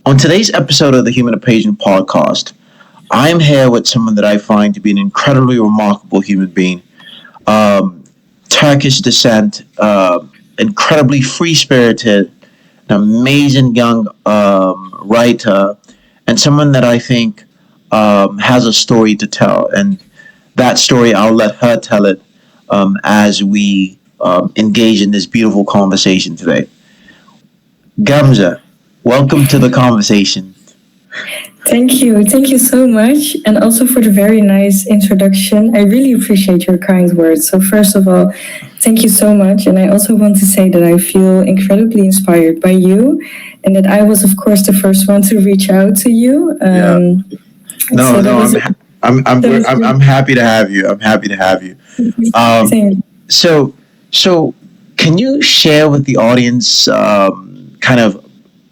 On today's episode of the Human Apasian podcast, I am here with someone that I find to be an incredibly remarkable human being. Um, Turkish descent, incredibly free spirited, an amazing young writer, and someone that I think has a story to tell. And that story, I'll let her tell it as we engage in this beautiful conversation today. Gamze, welcome to the conversation. Thank you. Thank you so much. And also for the very nice introduction. I really appreciate your kind words. So, first of all, thank you so much. And I also want to say that I feel incredibly inspired by you and that I was, of course, the first one to reach out to you. Yeah. No, So that no, was, that was I'm happy to have you. I'm happy to have you. Um, Same. so, so can you share with the audience, kind of,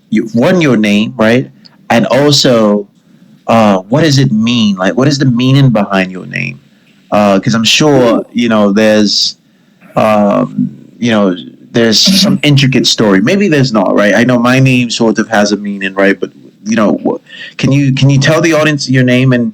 your name, right? And also, what does it mean? Like, what is the meaning behind your name? Because I'm sure there's some intricate story. Maybe there's not, right? I know my name sort of has a meaning, right? But can you tell the audience your name and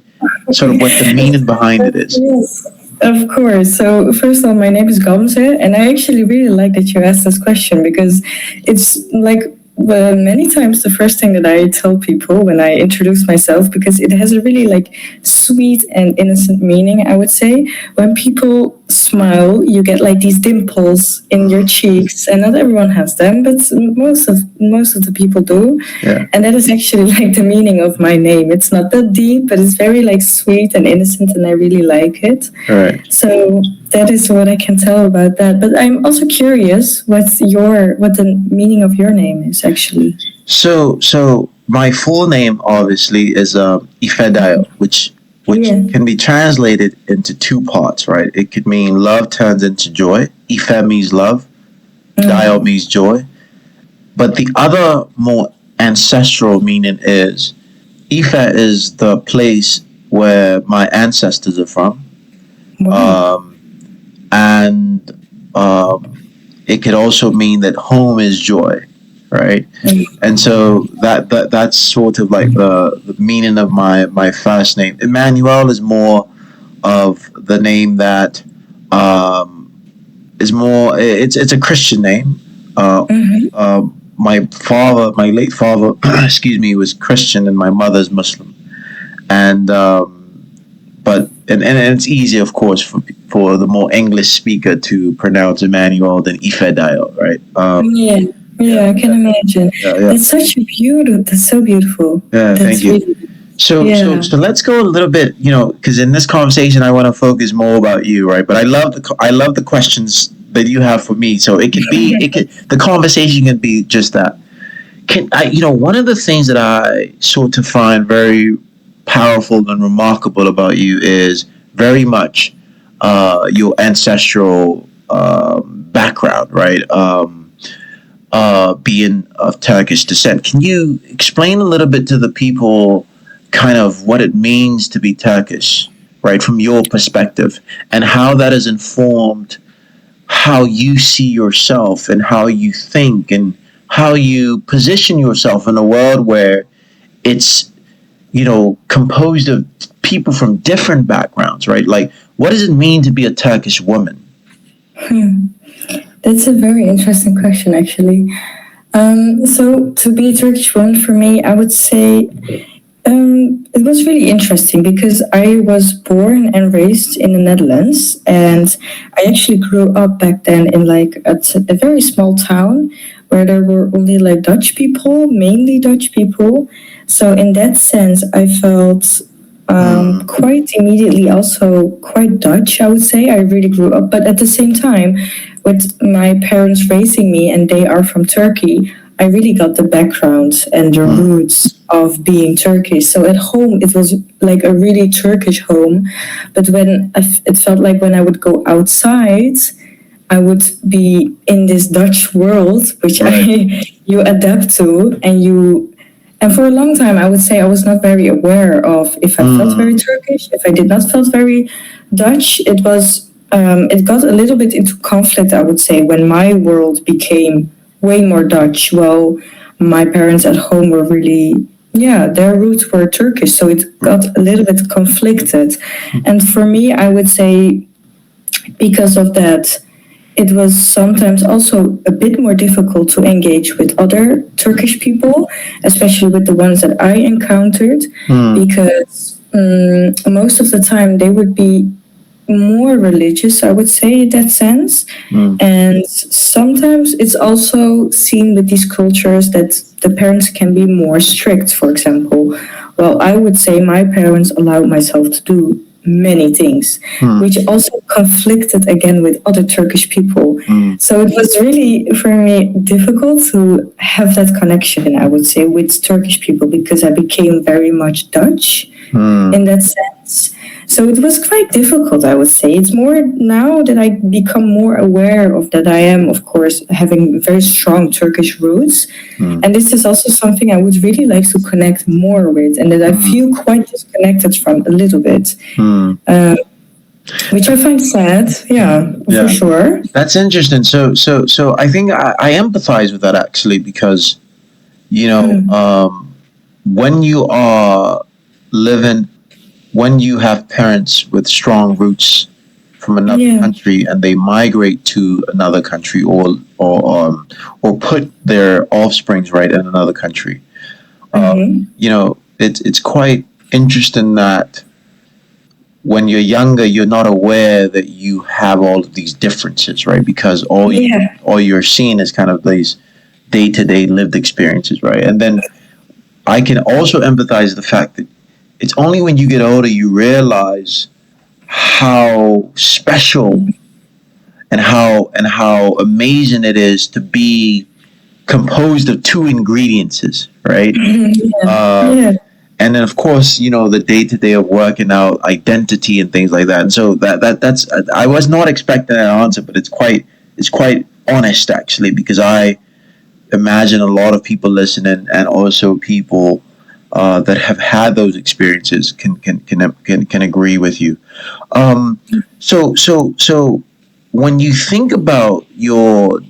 sort of what the meaning behind it is? Yes, of course. So, first of all, my name is Gamze, and I actually really like that you asked this question because it's like many times the first thing that I tell people when I introduce myself because it has a really like sweet and innocent meaning. I would say when people smile, you get like these dimples in your cheeks, and not everyone has them, but most of the people do. Yeah. And that is actually like the meaning of my name. It's not that deep, but it's very like sweet and innocent, and I really like it. All right. So that is what I can tell about that. But I'm also curious what the meaning of your name is actually. So my full name obviously is Ifedayo, which Yeah. can be translated into two parts, right? It could mean love turns into joy. Ife means love, Dio means joy. But the other more ancestral meaning is Ife is the place where my ancestors are from. Wow. And it could also mean that home is joy, right? And so that's sort of like the meaning of my first name. Emmanuel is more of the name that is more. It's a Christian name. My late father, excuse me, was Christian, and my mother's Muslim. And but and it's easy, of course, for the more English speaker to pronounce Emmanuel than Ifedayo, right? Yeah. Yeah, I can imagine. Yeah. That's such a beautiful. That's so beautiful. Yeah, thank That's you. really. So, Yeah. so let's go a little bit, because in this conversation I want to focus more about you, right? But I love the questions that you have for me. So the conversation can be just that. One of the things that I sort of find very powerful and remarkable about you is very much your ancestral background, right? Being of Turkish descent. Can you explain a little bit to the people kind of what it means to be Turkish, right, from your perspective, and how that has informed how you see yourself and how you think and how you position yourself in a world where it's, composed of people from different backgrounds, right? Like, what does it mean to be a Turkish woman? That's a very interesting question, actually. So to be a Turkish woman for me, I would say it was really interesting because I was born and raised in the Netherlands, and I actually grew up back then in like a very small town where there were only like Dutch people, mainly Dutch people. So in that sense, I felt quite immediately also quite Dutch, I would say. I really grew up, but at the same time, with my parents raising me and they are from Turkey, I really got the background and the roots of being Turkish. So at home, it was like a really Turkish home. But it felt like when I would go outside, I would be in this Dutch world, which Right. you adapt to, and for a long time, I would say I was not very aware of if I felt very Turkish, if I did not felt very Dutch. It got a little bit into conflict, I would say, when my world became way more Dutch. Well, my parents at home were really, yeah, their roots were Turkish, so it got a little bit conflicted. And for me, I would say because of that, it was sometimes also a bit more difficult to engage with other Turkish people, especially with the ones that I encountered, because most of the time they would be more religious, I would say, in that sense. And sometimes it's also seen with these cultures that the parents can be more strict, for example. Well, I would say my parents allowed myself to do many things, which also conflicted again with other Turkish people. So it was really, for me, difficult to have that connection, I would say, with Turkish people because I became very much Dutch in that sense. So it was quite difficult, I would say. It's more now that I become more aware of that I am, of course, having very strong Turkish roots. And this is also something I would really like to connect more with and that I feel quite disconnected from a little bit. Which I find sad, yeah, for sure. That's interesting. So I think I empathize with that actually because, when you are living, when you have parents with strong roots from another country and they migrate to another country or put their offsprings right in another country, it's quite interesting that when you're younger, you're not aware that you have all of these differences, right? Because all you're seeing is kind of these day-to-day lived experiences, right? And then I can also empathize the fact that it's only when you get older you realize how special and how amazing it is to be composed of two ingredients, right? And then of course, the day to day of working out identity and things like that. And so that's I was not expecting that answer, but it's quite honest actually, because I imagine a lot of people listening and also people that have had those experiences can agree with you. So when you think about your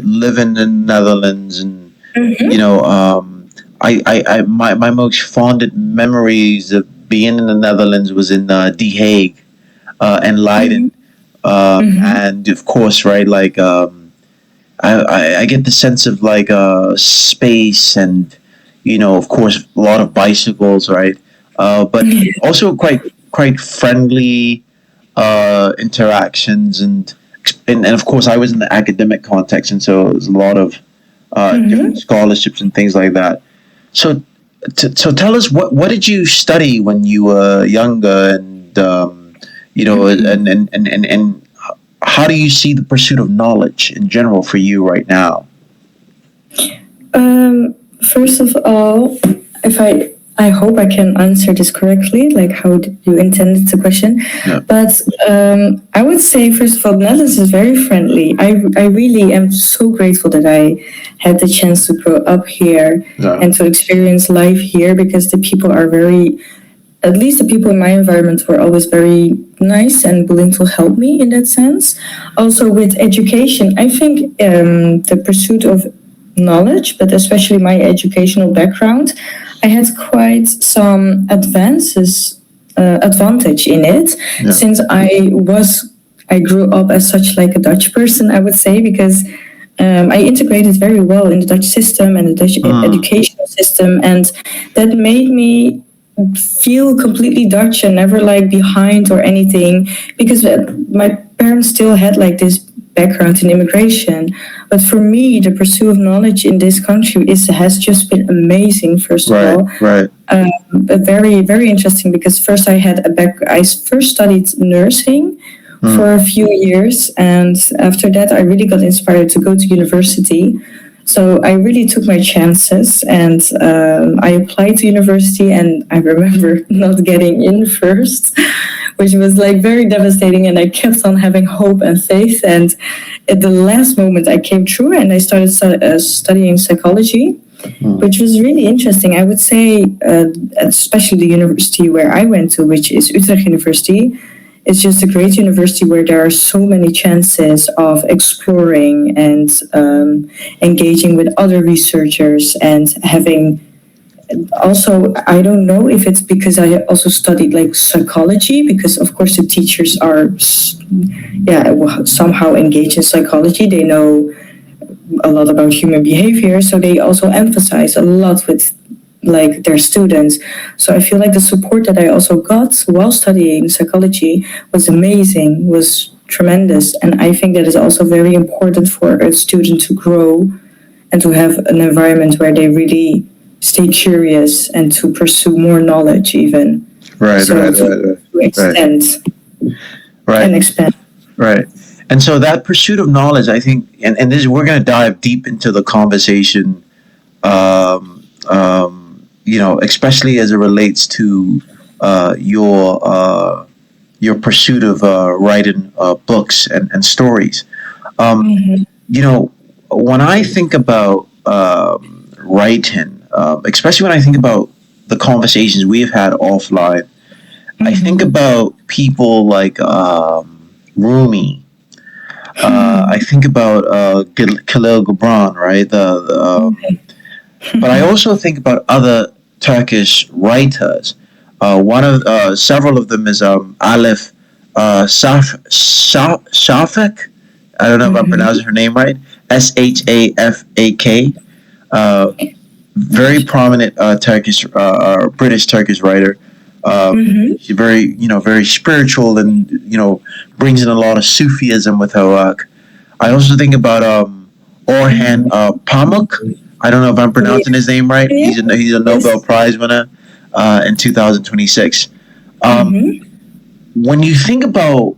living in the Netherlands and my most fondest memories of being in the Netherlands was in The Hague and Leiden, and of course, right, like I get the sense of like space and of course a lot of bicycles, right, but also quite friendly interactions and of course I was in the academic context, and so there's a lot of different scholarships and things like that. So tell us what did you study when you were younger, and and how do you see the pursuit of knowledge in general for you right now? First of all, if I hope I can answer this correctly, like how you intended the question. Yeah. But I would say, first of all, Netherlands is very friendly. I really am so grateful that I had the chance to grow up here and to experience life here, because the people are at least the people in my environment were always very nice and willing to help me in that sense. Also with education, I think the pursuit of knowledge, but especially my educational background, I had quite some advantage in it, since I grew up as such like a Dutch person, I would say, because I integrated very well in the Dutch system and the Dutch educational system, and that made me feel completely Dutch and never like behind or anything, because my parents still had like this background in immigration. But for me, the pursuit of knowledge in this country has just been amazing. First of all, right. Very, very interesting, because first I first studied nursing for a few years, and after that I really got inspired to go to university. So I really took my chances, and I applied to university, and I remember not getting in first, which was like very devastating, and I kept on having hope and faith, and at the last moment I came through and I started studying psychology, which was really interesting. I would say, especially the university where I went to, which is Utrecht University, it's just a great university where there are so many chances of exploring and engaging with other researchers and having also, I don't know if it's because I also studied like psychology, because of course the teachers are somehow engaged in psychology. They know a lot about human behavior, so they also emphasize a lot with like their students. So I feel like the support that I also got while studying psychology was amazing, was tremendous, and I think that is also very important for a student to grow and to have an environment where they really stay curious and to pursue more knowledge even. Right, So right, to, right, right, to extend right, and expand. right. And so that pursuit of knowledge, I think, and this we're going to dive deep into the conversation, especially as it relates to your pursuit of writing books and stories. Mm-hmm. You know, when I think about writing, especially when I think about the conversations we've had offline, I think Mm-hmm. about people like Rumi. I think about Khalil Gibran, right? But I also think about other Turkish writers. One of several of them is Alif Shafak. I don't know if I'm Mm-hmm. pronouncing her name right. Shafak. Uh, Very prominent Turkish, British Turkish writer. Mm-hmm. She's very, very spiritual, and brings in a lot of Sufism with her work. I also think about Orhan Pamuk. I don't know if I'm Yeah. pronouncing his name right. Yeah. He's a Nobel Yes. Prize winner in 2026. Um, Mm-hmm. when you think about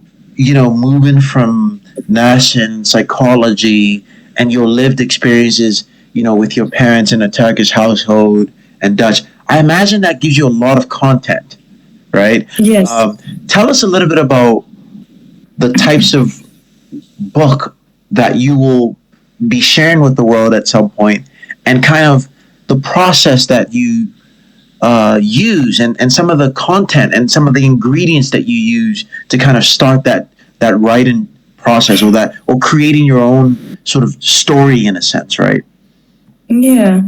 moving from nursing psychology and your lived experiences with your parents in a Turkish household and Dutch, I imagine that gives you a lot of content, right? Yes. um, Tell us a little bit about the types of book that you will be sharing with the world at some point, and kind of the process that you use, and some of the content and some of the ingredients that you use to kind of start that writing process, or creating your own sort of story in a sense, right? Yeah,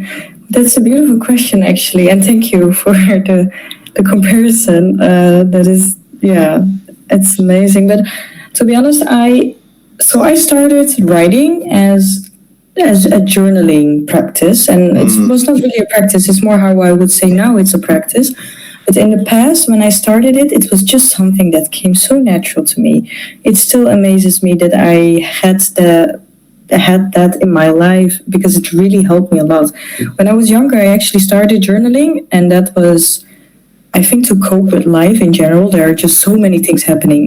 that's a beautiful question actually, and thank you for the comparison. That is, yeah, it's amazing. But to be honest, I started writing as a journaling practice, and it Mm, was not really a practice. It's more how I would say now it's a practice. But in the past, when I started it, it was just something that came so natural to me. It still amazes me that I had that in my life because it really helped me a lot. When I was younger, I actually started journaling, and that was, I think, to cope with life in general. There are just so many things happening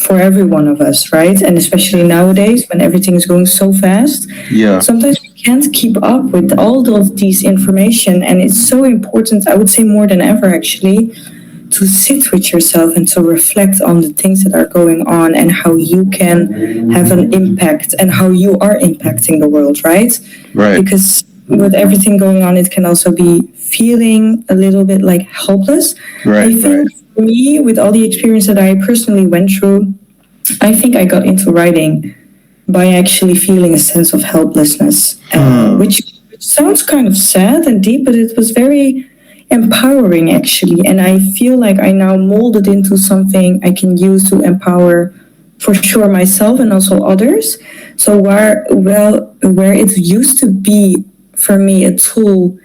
for every one of us, right? And especially nowadays when everything is going so fast, yeah. sometimes we can't keep up with all of these information, and it's so important, I would say more than ever actually, to sit with yourself and to reflect on the things that are going on and how you can have an impact and how you are impacting the world, right? Right. Because with everything going on, it can also be feeling a little bit like helpless. Right. I think for me, with all the experience that I personally went through, I think I got into writing by actually feeling a sense of helplessness, which sounds kind of sad and deep, but it was very empowering actually. And I feel like I now molded into something I can use to empower for sure myself and also others. So where it used to be for me a tool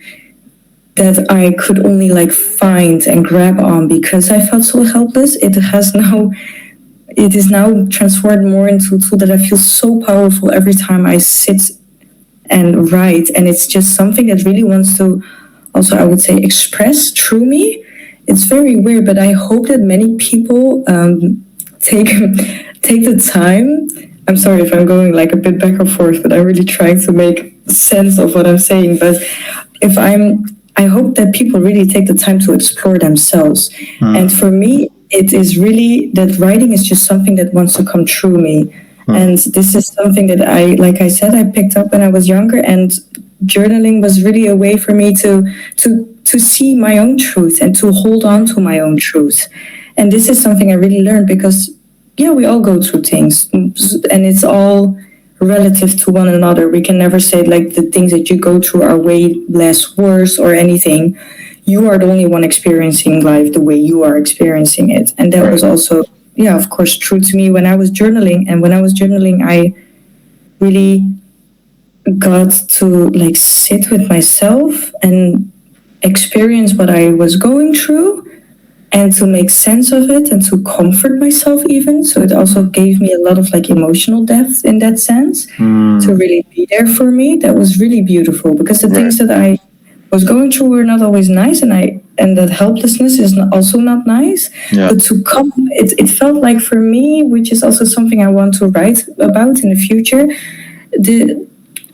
that I could only like find and grab on because I felt so helpless, it is now transformed more into a tool that I feel so powerful every time I sit and write. And it's just something that really wants to also, I would say, express through me. It's very weird, but I hope that many people take take the time. I'm sorry if I'm going like a bit back and forth, but I'm really trying to make sense of what I'm saying. But if I hope that people really take the time to explore themselves. And for me, it is really that writing is just something that wants to come through me. And this is something that like I said, I picked up when I was younger, and journaling was really a way for me to see my own truth and to hold on to my own truth. And this is something I really learned because, yeah, we all go through things, and it's all relative to one another. We can never say like the things that you go through are way less worse or anything. You are the only one experiencing life the way you are experiencing it. And that was also, yeah, of course, true to me when I was journaling. And when I was journaling, I really got to like sit with myself and experience what I was going through and to make sense of it and to comfort myself even. So it also gave me a lot of like emotional depth in that sense to really be there for me. That was really beautiful because the things that I was going through were not always nice, and that helplessness is also not nice. Yeah. But to come, it felt like for me, which is also something I want to write about in the future, the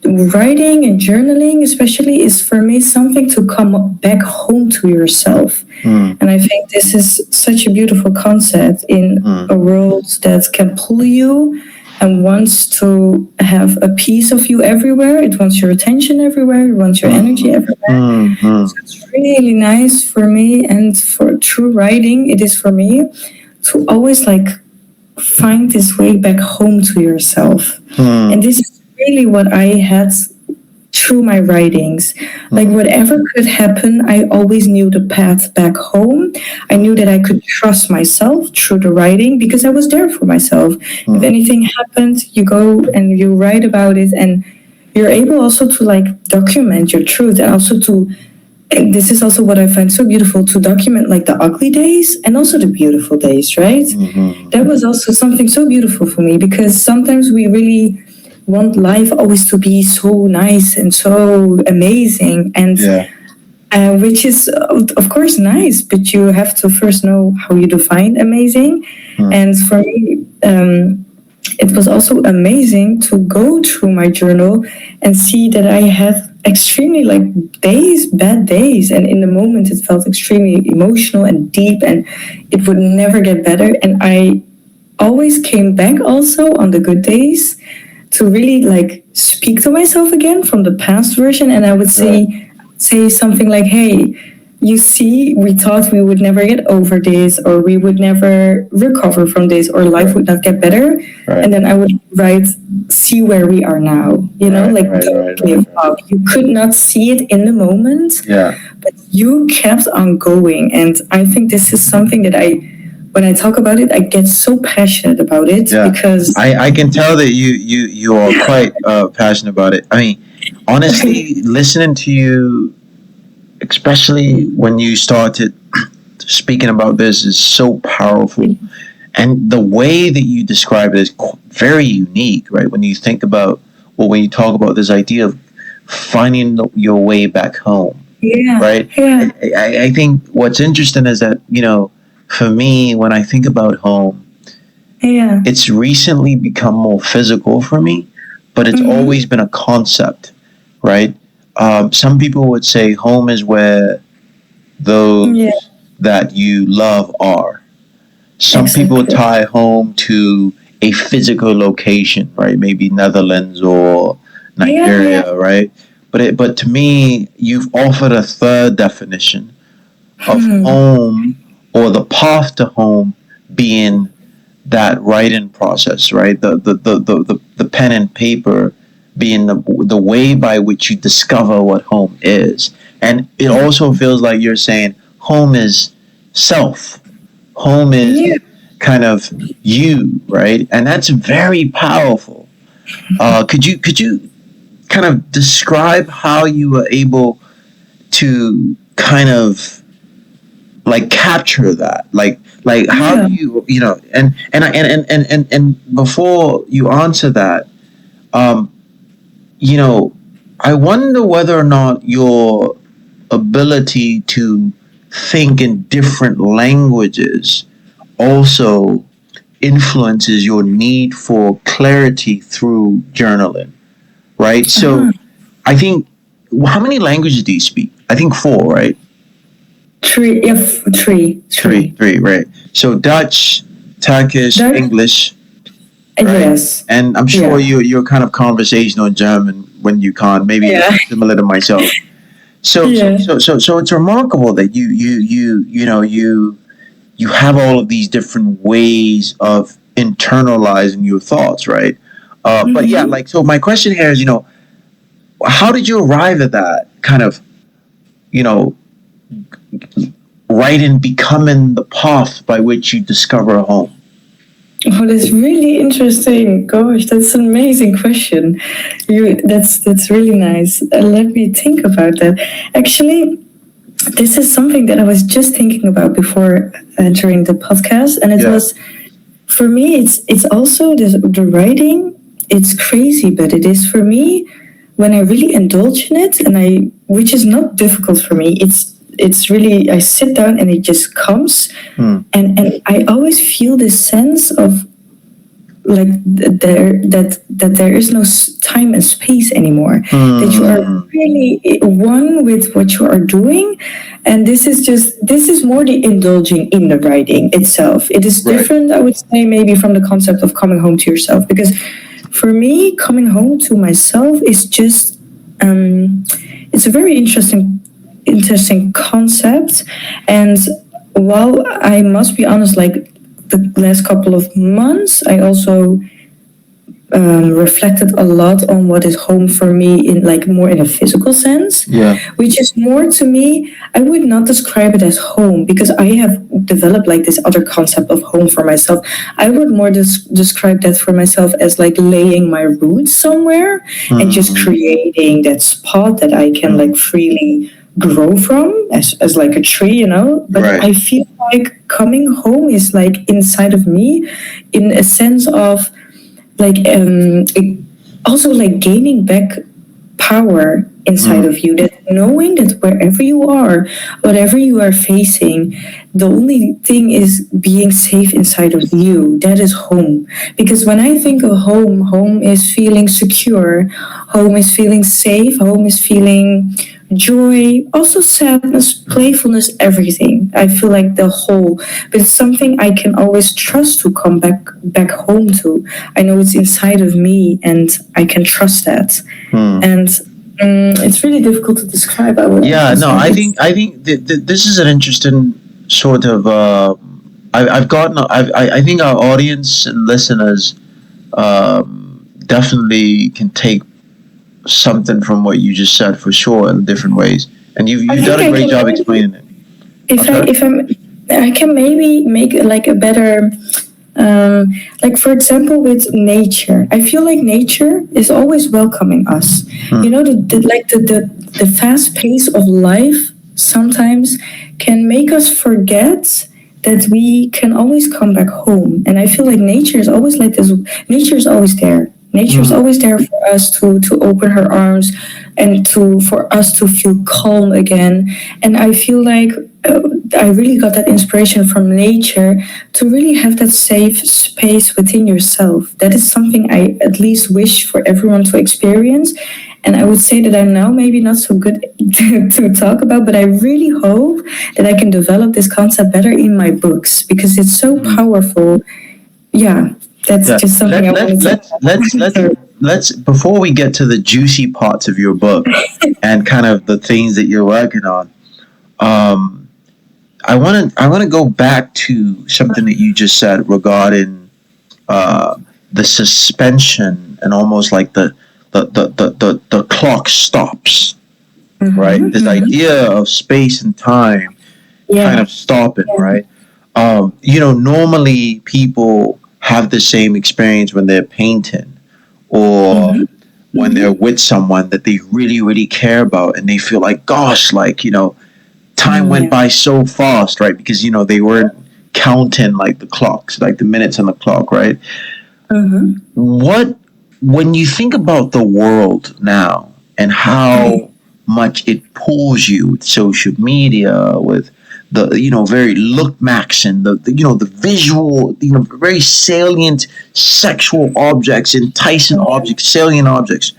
writing and journaling especially is for me something to come back home to yourself. And I think this is such a beautiful concept in a world that can pull you and wants to have a piece of you everywhere. It wants your attention everywhere. It wants your energy everywhere. So it's really nice for me, and for true writing, it is for me to always like find this way back home to yourself. And this is really what I had through my writings. Like whatever could happen, I always knew the path back home. I knew that I could trust myself through the writing because I was there for myself. If anything happened, you go and you write about it, and you're able also to like document your truth, and also to, and this is also what I find so beautiful, to document like the ugly days and also the beautiful days, right? That was also something so beautiful for me because sometimes we really want life always to be so nice and so amazing, and which is of course nice, but you have to first know how you define amazing. And for me, it was also amazing to go through my journal and see that I had extremely like bad days, and in the moment it felt extremely emotional and deep, and it would never get better. And I always came back also on the good days to really like speak to myself again from the past version, and I would say something like, hey, you see, we thought we would never get over this, or we would never recover from this, or life would not get better. And then I would write, see where we are now, don't give up. You could not see it in the moment, but you kept on going. And I think this is something that when I talk about it, I get so passionate about it because I can tell that you are quite passionate about it. I mean, honestly, listening to you, especially when you started speaking about this, is so powerful, and the way that you describe it is very unique, right? When you think about, well, when you talk about this idea of finding your way back home, right? I think what's interesting is that, for me, when I think about home, it's recently become more physical for me, but it's always been a concept, right? Some people would say home is where those that you love are. Some people tie home to a physical location, right? Maybe Netherlands or Nigeria, right? But to me, you've offered a third definition of home, or the path to home being that writing process, right? The pen and paper being the way by which you discover what home is. And it also feels like you're saying home is self. Home is kind of you, right? And that's very powerful. Could you kind of describe how you were able to kind of like capture that, like how do you and before you answer that, I wonder whether or not your ability to think in different languages also influences your need for clarity through journaling, right? So I think, how many languages do you speak? I think 4, right? Three, Three, right? So Dutch, Turkish, English, right? Yes. And I'm sure you're kind of conversational in German when you can't. Maybe similar to myself. So it's remarkable that you have all of these different ways of internalizing your thoughts, right? But yeah, Mm-hmm. like, so my question here is, how did you arrive at that kind of, you know, right in becoming the path by which you discover a home? Oh, that's really interesting. Gosh, that's an amazing question. That's really nice. Let me think about that. Actually, this is something that I was just thinking about before during the podcast, and it Yeah. was for me. It's also the writing. It's crazy, but it is for me when I really indulge in it, and which is not difficult for me. It's really I sit down and it just comes, Hmm. and I always feel this sense of like that there is no time and space anymore, that you are Hmm. really one with what you are doing. And this is more the indulging in the writing itself. It is Right. different, I would say, maybe from the concept of coming home to yourself, because for me coming home to myself is just it's a very interesting concept. And while I must be honest, like the last couple of months, I also reflected a lot on what is home for me in like more in a physical sense, Yeah. which is more to me. I would not describe it as home because I have developed like this other concept of home for myself. I would more describe that for myself as like laying my roots somewhere and just Hmm. creating that spot that I can like freely grow from as like a tree, but Right. I feel like coming home is like inside of me in a sense of like also like gaining back power inside of you, that knowing that wherever you are, whatever you are facing, the only thing is being safe inside of you. That is home. Because when I think of home is feeling secure, home is feeling safe, home is feeling joy, also sadness, playfulness, everything. I feel like the whole, but it's something I can always trust to come back home to. I know it's inside of me and I can trust that. Hmm. And it's really difficult to describe. I would Yeah, no, describe I it. think this is an interesting sort of. I've gotten. I think our audience and listeners definitely can take something from what you just said for sure in different ways, and I you've done think a I great can job maybe, explaining it. Okay. if I can maybe make like a better, like for example with nature. I feel like nature is always welcoming us. Hmm. The fast pace of life sometimes can make us forget that we can always come back home. And I feel like nature is always like this. Nature is always there. Nature is Hmm. always there for us to open her arms and for us to feel calm again. And I feel like I really got that inspiration from nature to really have that safe space within yourself. That is something I at least wish for everyone to experience. And I would say that I'm now maybe not so good to talk about, but I really hope that I can develop this concept better in my books because it's so powerful. Yeah, that's Yeah. just something I wanted to add. Let's before we get to the juicy parts of your book and kind of the things that you're working on. Um, I want to go back to something that you just said regarding uh, the suspension and almost like the clock stops, right? This idea of space and time kind Yeah. of stopping, right? Normally people have the same experience when they're painting or when they're with someone that they really, really care about and they feel like, gosh, like, time went Yeah. by so fast, right? Because, they weren't counting like the clocks, like the minutes on the clock, right? What, when you think about the world now and how much it pulls you with social media, with the very look max and the visual, very salient sexual objects, enticing objects, salient objects.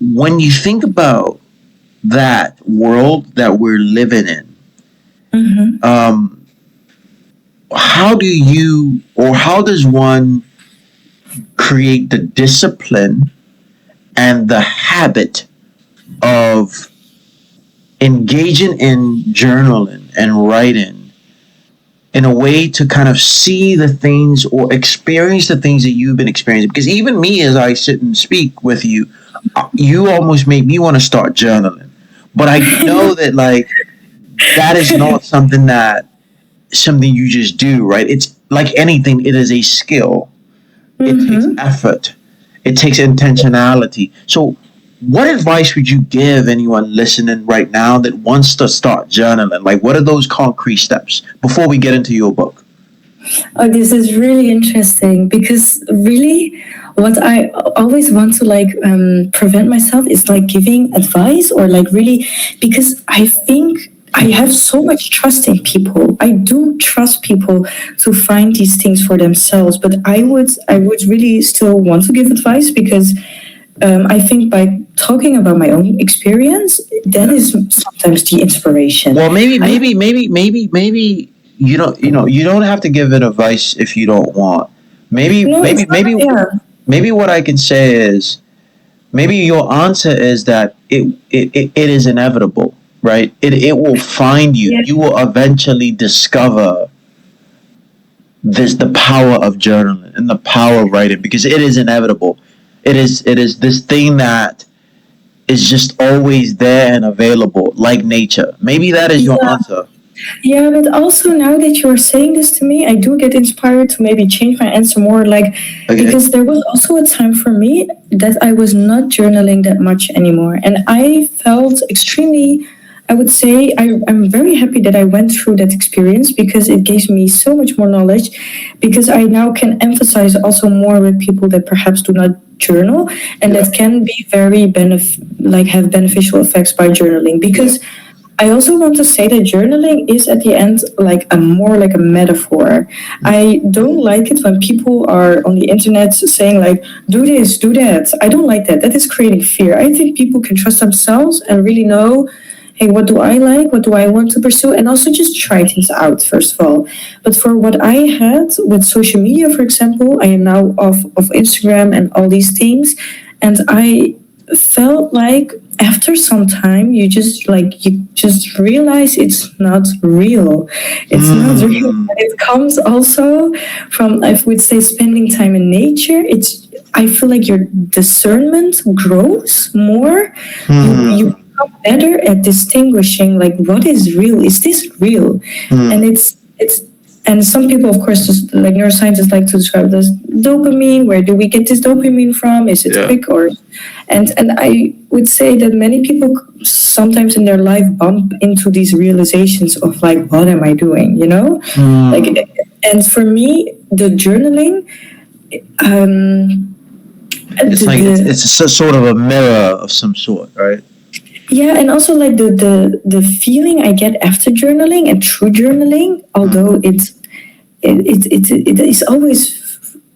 When you think about that world that we're living in, um, how do you or how does one create the discipline and the habit of engaging in journaling and writing in a way to kind of see the things or experience the things that you've been experiencing. Because even me, as I sit and speak with you, you almost make me want to start journaling. But I know that like that is not something you just do, right? It's like anything, it is a skill. It takes Mm-hmm. effort. It takes intentionality. So what advice would you give anyone listening right now that wants to start journaling? Like, what are those concrete steps before we get into your book? Oh, this is really interesting because really, what I always want to like prevent myself is like giving advice or like really because I think I have so much trust in people. I do trust people to find these things for themselves, but I would really still want to give advice because I think by talking about my own experience, that is sometimes the inspiration. Well, maybe, I maybe you don't have to give it advice if you don't want. Maybe, no, it's maybe, not. maybe, Yeah, maybe what I can say is maybe your answer is that it is inevitable, right? It will find you. yeah, You will eventually discover the power of journaling and the power of writing because it is inevitable. It is this thing that is just always there and available, like nature. Maybe that is your yeah. answer. Yeah, but also now that you are saying this to me, I do get inspired to maybe change my answer more. Like, Okay. because there was also a time for me that I was not journaling that much anymore. And I felt extremely, I would say, I'm very happy that I went through that experience because it gave me so much more knowledge. Because I now can emphasize also more with people that perhaps do not journal and Yeah. that can be very like have beneficial effects by journaling. Yeah. Because I also want to say that journaling is at the end like a more like a metaphor. I don't like it when people are on the internet saying like do this, do that. I don't like that. That is creating fear. I think people can trust themselves and really know, hey, what do I like? What do I want to pursue? And also just try things out first of all. But for what I had with social media, for example, I am now off of Instagram and all these things, and I felt like after some time you just realize it's not real. It's not real. Mm, And it comes also from, I would say, spending time in nature. It's, I feel like your discernment grows more. You mm, become better at distinguishing like what is real. Is this real? And mm. it's and some people, of course, just like neuroscientists like to describe it as dopamine. Where do we get this dopamine from? Is it Yeah. quick or and I would say that many people sometimes in their life bump into these realizations of like, what am I doing? You know, like, Mm. and for me, the journaling, It's like it's sort of a mirror of some sort, right? yeah, and also like the feeling I get after journaling and through journaling, Mm. although it is always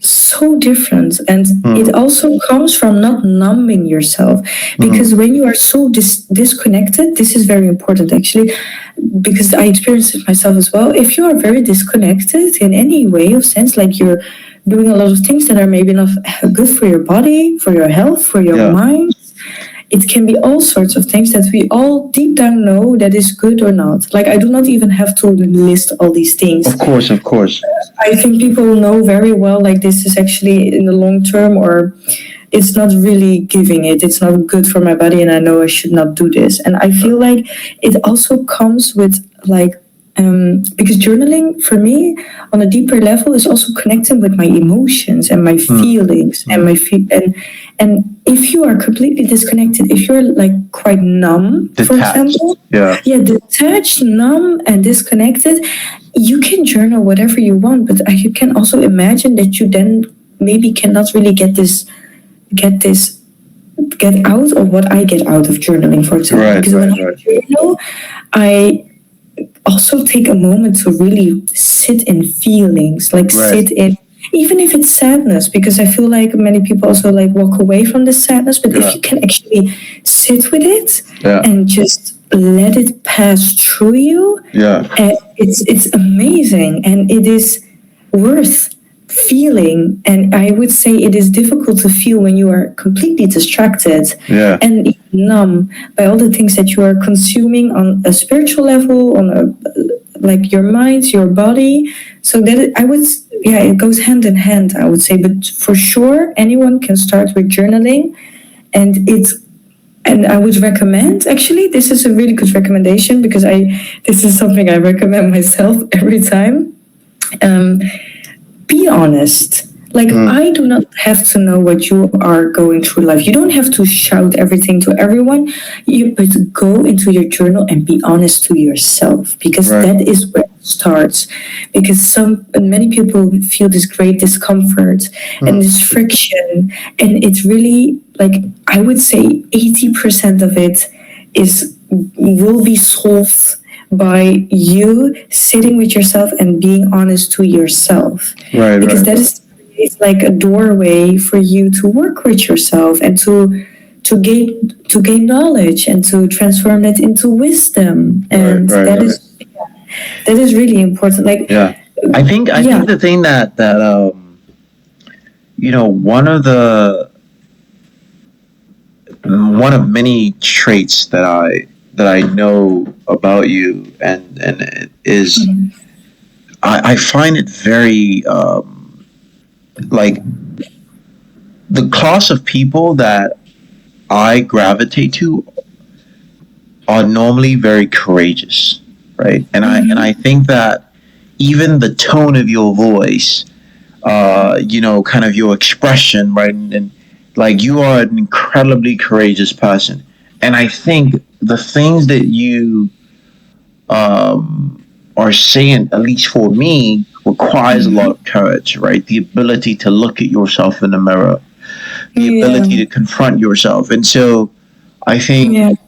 so different, and it Mm. also comes from not numbing yourself, Mm. because when you are so disconnected, this is very important actually, because I experienced it myself as well. If you are very disconnected in any way of sense, like you're doing a lot of things that are maybe not good for your body, for your health, for your Yeah. mind, it can be all sorts of things that we all deep down know that is good or not. Like, I do not even have to list all these things. Of course, of course. I think people know very well, like, this is actually in the long term, or it's not really giving it. It's not good for my body, and I know I should not do this. And I feel like it also comes with, like, because journaling for me on a deeper level is also connecting with my emotions and my Mm. feelings and Mm. and if you are completely disconnected, if you're like quite numb, for Detached. example, Yeah. yeah, detached, numb, and disconnected, you can journal whatever you want, but you can also imagine that you then maybe cannot really get this get out of what I get out of journaling, for example. Right, Because when right, I right. journal, I also take a moment to really sit in feelings, like Right. sit in, even if it's sadness, because I feel like many people also like walk away from the sadness, but Yeah. if you can actually sit with it Yeah. and just let it pass through you, Yeah. it's amazing, and it is worth feeling. And I would say it is difficult to feel when you are completely distracted Yeah. and numb by all the things that you are consuming on a spiritual level, on like your mind, your body. So I would, yeah, it goes hand in hand, I would say. But for sure, anyone can start with journaling, and I would recommend, actually, this is a really good recommendation because this is something I recommend myself every time. Um, be honest. Like, I do not have to know what you are going through life. You don't have to shout everything to everyone. But go into your journal and be honest to yourself, because that is where it starts. Because many people feel this great discomfort and this friction, and it's really, like, I would say 80% of it will be solved by you sitting with yourself and being honest to yourself. Because that is, it's like a doorway for you to work with yourself and to gain knowledge and to transform it into wisdom. And that is really important. Like, I think the thing that one of many traits that I know about you, and it is I find it very like the class of people that I gravitate to are normally very courageous, right? And I think that even the tone of your voice, kind of your expression, right, and like you are an incredibly courageous person, and I think the things that you are saying, at least for me, requires a lot of courage, right? The ability to look at yourself in the mirror, the ability to confront yourself. And so I think,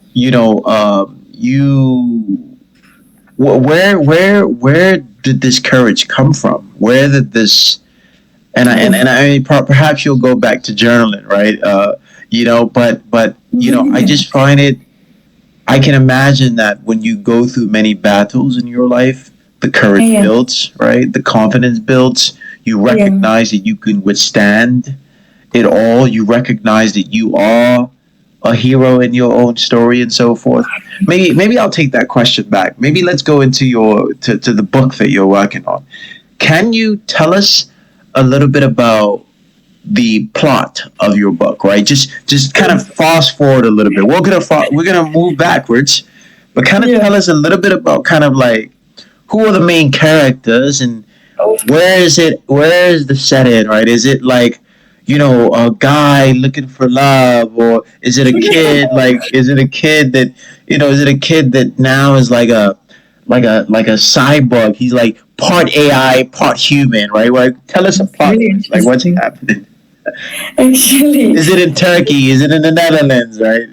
where did this courage come from? Where did this, perhaps you'll go back to journaling, right? But I just find it, I can imagine that when you go through many battles in your life, the courage builds, right? The confidence builds. You recognize that you can withstand it all. You recognize that you are a hero in your own story and so forth. Maybe I'll take that question back. Maybe let's go into to the book that you're working on. Can you tell us a little bit about the plot of your book, right? Just kind of fast forward a little bit. We're gonna move backwards, but kind of tell us a little bit about kind of like who are the main characters and where is the setting, right? Is it like, a guy looking for love, or is it a kid? Is it a kid that now is like a cyborg? He's like part AI, part human, right? Like, tell us a plot, like what's happening. Actually, is it in Turkey? Is it in the Netherlands? Right?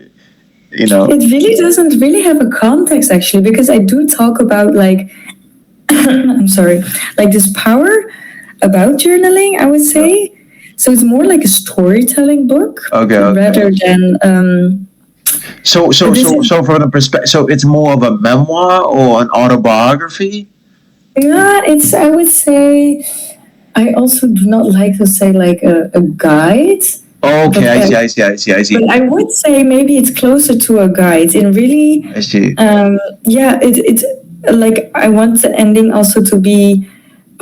It really doesn't really have a context, actually, because I do talk about, like, I'm sorry, like this power about journaling, I would say. So it's more like a storytelling book, rather than. So from the perspective, so it's more of a memoir or an autobiography. Yeah, I would say. I also do not like to say like a guide. Okay, I see. But I would say maybe it's closer to a guide. And really, I see. It's like I want the ending also to be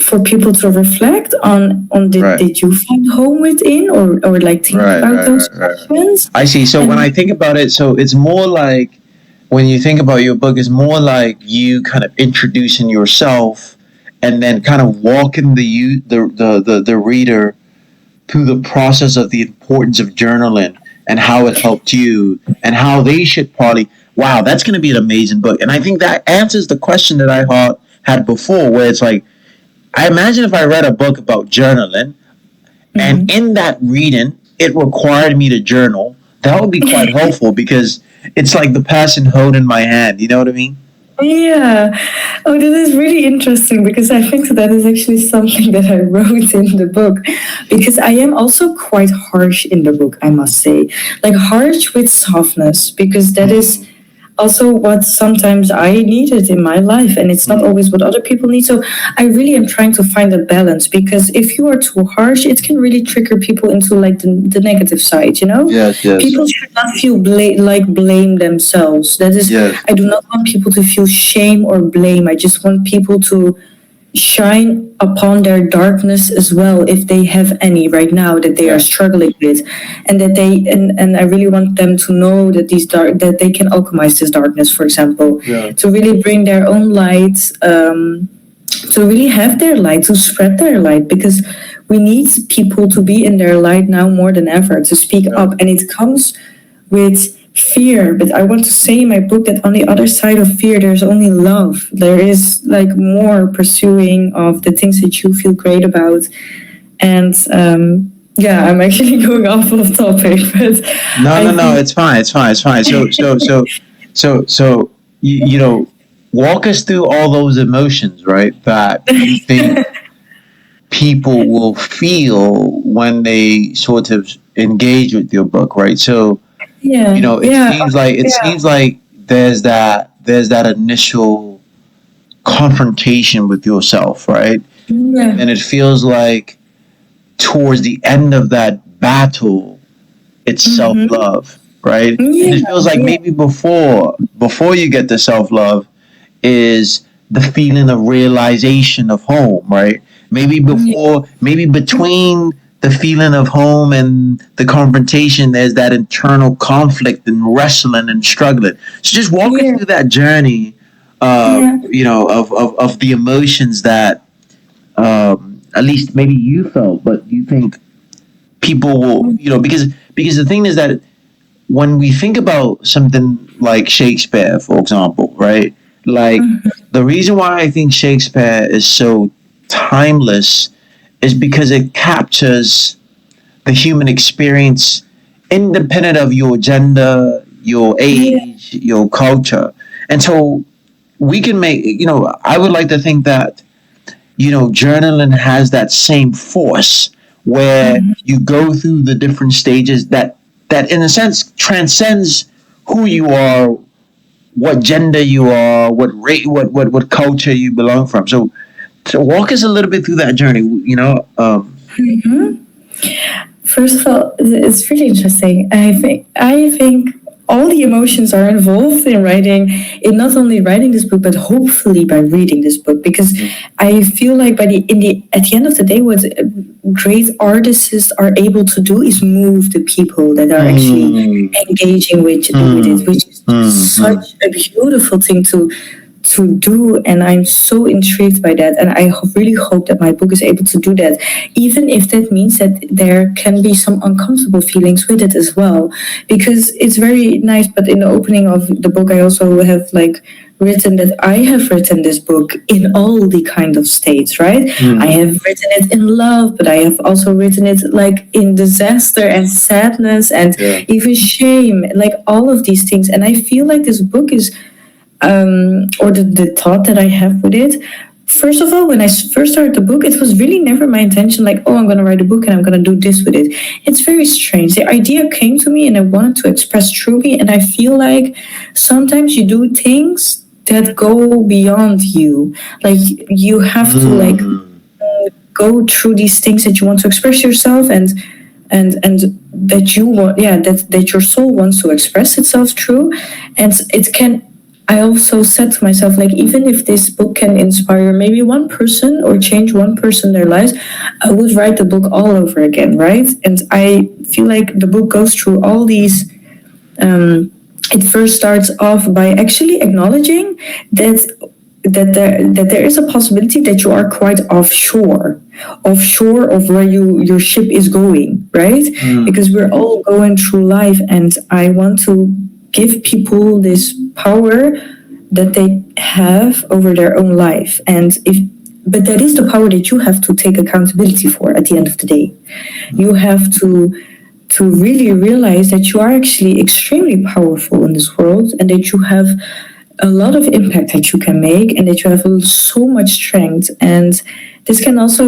for people to reflect on did you find home within, or like think about those questions. I see. So when I think about it, so it's more like when you think about your book, it's more like you kind of introducing yourself, and then kind of walking the reader through the process of the importance of journaling and how it helped you and how they should probably. Wow, that's going to be an amazing book. And I think that answers the question that I had before, where it's like, I imagine if I read a book about journaling, and in that reading, it required me to journal, that would be quite helpful, because it's like the person holding my hand. You know what I mean? Yeah. Oh, this is really interesting, because I think that is actually something that I wrote in the book, because I am also quite harsh in the book, I must say. Like harsh with softness, because that is, also what sometimes I needed in my life, and it's not always what other people need. So I really am trying to find a balance, because if you are too harsh, it can really trigger people into like the negative side. Yes, yes, People should not feel blame themselves. That is, yes. I do not want people to feel shame or blame. I just want people to shine upon their darkness as well, if they have any right now that they are Yeah, struggling with, and that and I really want them to know that that they can alchemize this darkness, for example, yeah, to really bring their own light, to really have their light, to spread their light, because we need people to be in their light now more than ever, to speak yeah. up, and it comes with fear. But I want to say in my book that on the other side of fear, there's only love. There is like more pursuing of the things that you feel great about. And yeah, I'm actually going off of topic, but No, I no, no. think It's fine. It's fine. It's fine. So, walk us through all those emotions, right? That you think people will feel when they sort of engage with your book, right? So, yeah, it yeah, seems like there's that initial confrontation with yourself, right? And yeah, then it feels like towards the end of that battle, it's self mm-hmm. love, right? And Yeah, it feels like yeah, maybe before you get to self love is the feeling of realization of home, right? yeah, Maybe between the feeling of home and the confrontation, there's that internal conflict and wrestling and struggling. So just walk us yeah, through that journey, yeah. of the emotions that, at least maybe you felt, but you think people will, because the thing is that when we think about something like Shakespeare, for example, right? Like, the reason why I think Shakespeare is so timeless is because it captures the human experience independent of your gender, your Yeah, age, your culture. And so we can make, I would like to think that, journaling has that same force where you go through the different stages that in a sense transcends who you are, what gender you are, what rate, what culture you belong from. So walk us a little bit through that journey. first of all, it's really interesting. I think all the emotions are involved in writing, in not only writing this book, but hopefully by reading this book, because I feel like at the end of the day, what great artists are able to do is move the people that are actually Mm, engaging with it, mm, which is mm. such a beautiful thing to do, and I'm so intrigued by that, and I really hope that my book is able to do that, even if that means that there can be some uncomfortable feelings with it as well, because it's very nice. But in the opening of the book, I also have like written that I have written this book in all the kind of states, right? I Mm. have written it in love, but I have also written it like in disaster and sadness and Yeah. even shame, like all of these things. And I feel like this book is, or the thought that I have with it. First of all, when I first started the book, it was really never my intention, like, oh, I'm going to write a book and I'm going to do this with it. It's very strange. The idea came to me and I wanted to express through me. And I feel like sometimes you do things that go beyond you. Like, you have to, like, Mm. go through these things that you want to express yourself, and that you want, yeah, that your soul wants to express itself through. And it can, I also said to myself, like, even if this book can inspire maybe one person or change one person their lives, I would write the book all over again, right? And I feel like the book goes through all these, it first starts off by actually acknowledging that there is a possibility that you are quite offshore of where your ship is going, right? Mm. Because we're all going through life, and I want to give people this power that they have over their own life, and if but that is the power that you have to take accountability for at the end of the day. You have to really realize that you are actually extremely powerful in this world, and that you have a lot of impact that you can make, and that you have so much strength. And this can also,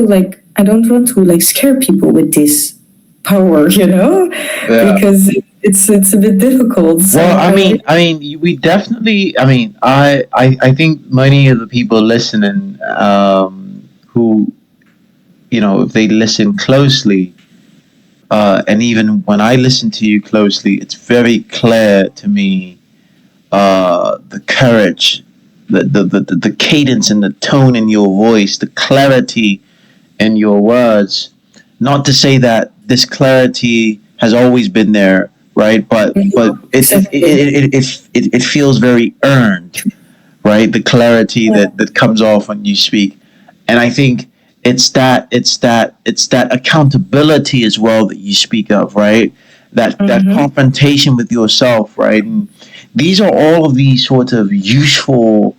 I don't want to like scare people with this power, Yeah. because it's a bit difficult. So Well, I really, we definitely. I think many of the people listening, who, if they listen closely, and even when I listen to you closely, it's very clear to me, the courage, the cadence and the tone in your voice, the clarity in your words. Not to say that this clarity has always been there, right? But exactly. it feels very earned, right? The clarity Yeah. that comes off when you speak, and I think it's that accountability as well that you speak of, right? That Mm-hmm. confrontation with yourself, right? And these are all of these sorts of useful,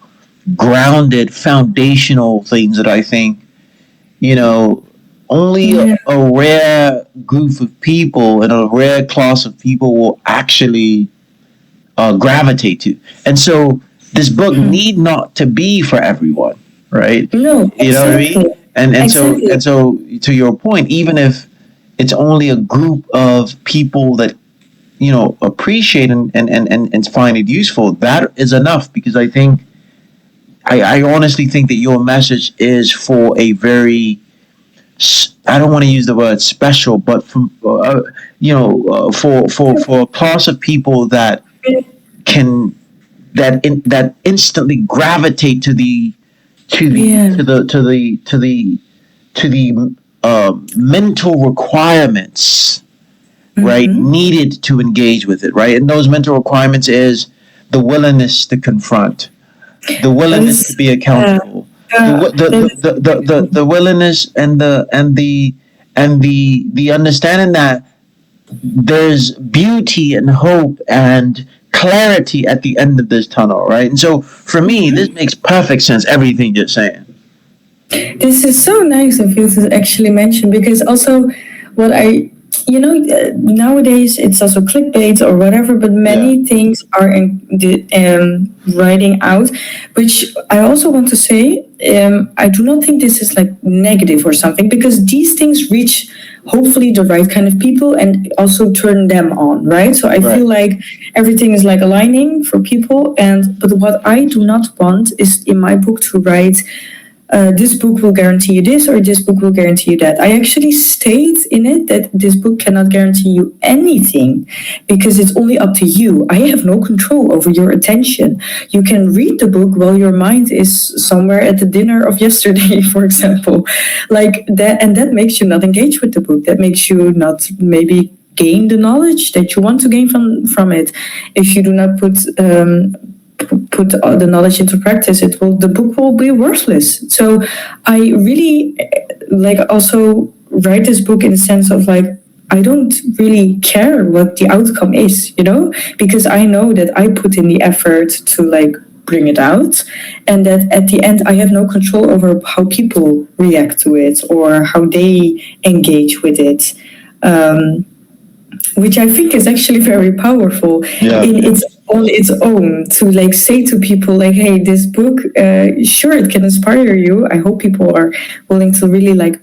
grounded, foundational things that I think, you know, only Yeah. a rare group of people and a rare class of people will actually gravitate to. And so this book need not to be for everyone, right? No, You know what I mean? exactly. And Exactly. so to your point, even if it's only a group of people that appreciate and find it useful, that is enough, because I honestly think that your message is for a very, I don't want to use the word special, but for a class of people that can that instantly gravitate to the to the Yeah. to the to the to the to the mental requirements, right, Mm-hmm. needed to engage with it, right, and those mental requirements is the willingness to confront, the That willingness to is, be accountable, the yeah, that is the willingness and the understanding that there's beauty and hope and clarity at the end of this tunnel, right? And so for me, this makes perfect sense. Everything you're saying. this is so nice of you to actually mention, because also what nowadays it's also clickbait or whatever, but Yeah. many things are in the writing out, which I also want to say, I do not think this is like negative or something, because these things reach hopefully the right kind of people and also turn them on, right? So I Right. feel like everything is like aligning for people. And but what I do not want is in my book to write, this book will guarantee you this or this book will guarantee you that. I actually state in it that this book cannot guarantee you anything, because it's only up to you. I have no control over your attention. You can read the book while your mind is somewhere at the dinner of yesterday, for example. Like that, and that makes you not engage with the book. That makes you not maybe gain the knowledge that you want to gain from it. If you do not put the knowledge into practice, the book will be worthless. So I really like also write this book in the sense of like, I don't really care what the outcome is, because I know that I put in the effort to like bring it out, and that at the end I have no control over how people react to it or how they engage with it. Which I think is actually very powerful Yeah. in its on its own, to like say to people like, hey, this book, sure, it can inspire you. I hope people are willing to really like,